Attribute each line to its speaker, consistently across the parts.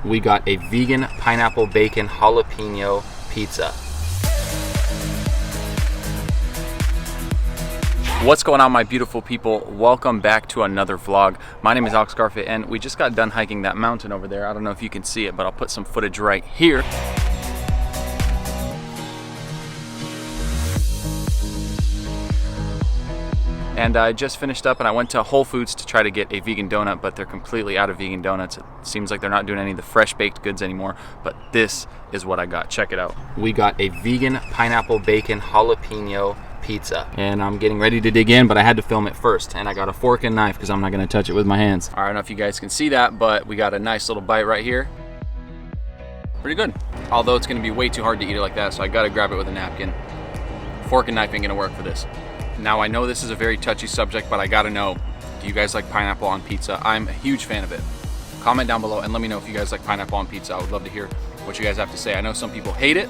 Speaker 1: We got a vegan pineapple bacon jalapeno pizza. What's going on, my beautiful people? Welcome back to another vlog. My name is Alex Garfit, and we just got done hiking that mountain over there. I don't know if you can see it, but I'll put some footage right here. And I just finished up and I went to Whole Foods to try to get a vegan donut, but they're completely out of vegan donuts. It seems like they're not doing any of the fresh baked goods anymore, but this is what I got. Check it out. We got a vegan pineapple bacon jalapeno pizza, and I'm getting ready to dig in, but I had to film it first, and I got a fork and knife because I'm not going to touch it with my hands. I don't know if you guys can see that, but we got a nice little bite right here. Pretty good, although it's going to be way too hard to eat it like that, so I got to grab it with a napkin. Fork and knife ain't going to work for this. Now, I know this is a very touchy subject, but I gotta know, do you guys like pineapple on pizza? I'm a huge fan of it. Comment down below and let me know if you guys like pineapple on pizza. I would love to hear what you guys have to say. I know some people hate it,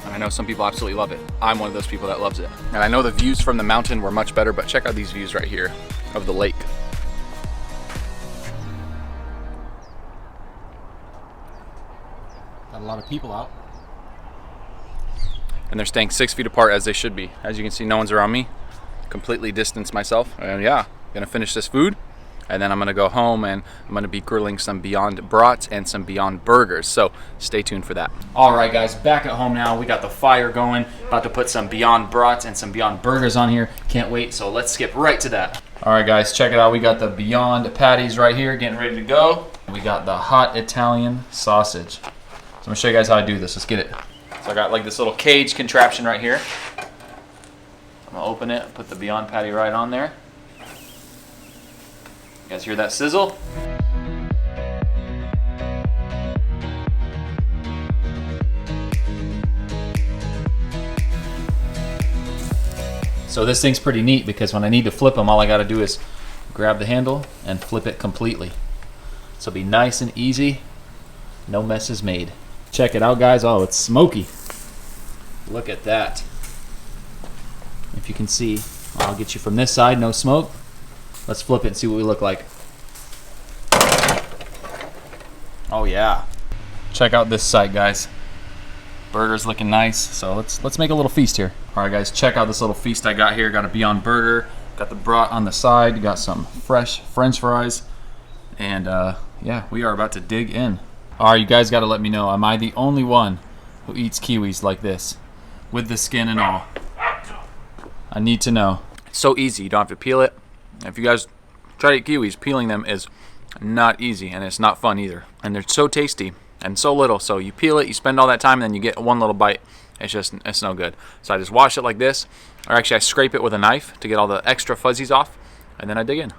Speaker 1: and I know some people absolutely love it. I'm one of those people that loves it. And I know the views from the mountain were much better, but check out these views right here of the lake. Got a lot of people out. And they're staying 6 feet apart, as they should be. As you can see, no one's around me. Completely distanced myself. And yeah, gonna finish this food, and then I'm gonna go home and I'm gonna be grilling some Beyond brats and some Beyond burgers. So stay tuned for that. All right, guys, back at home now. We got the fire going. About to put some Beyond brats and some Beyond burgers on here. Can't wait, so let's skip right to that. All right, guys, check it out. We got the Beyond patties right here, getting ready to go. We got the hot Italian sausage. So I'm gonna show you guys how I do this. Let's get it. So I got like this little cage contraption right here. I'm gonna open it, put the Beyond patty right on there. You guys hear that sizzle? So this thing's pretty neat because when I need to flip them, all I gotta do is grab the handle and flip it completely. So it'll be nice and easy, no messes made. Check it out, guys. Oh, it's smoky. Look at that. If you can see, I'll get you from this side, no smoke. Let's flip it and see what we look like. Oh yeah. Check out this side, guys. Burger's looking nice, so let's make a little feast here. All right, guys, check out this little feast I got here. Got a Beyond burger, got the brat on the side, got some fresh French fries, and yeah, we are about to dig in. All right, you guys got to let me know, am I the only one who eats kiwis like this, with the skin and all? I need to know. It's so easy, you don't have to peel it. If you guys try to eat kiwis, peeling them is not easy, and it's not fun either. And they're so tasty and so little, so you peel it, you spend all that time, and then you get one little bite. It's no good. So I just wash it like this, or actually I scrape it with a knife to get all the extra fuzzies off, and then I dig in.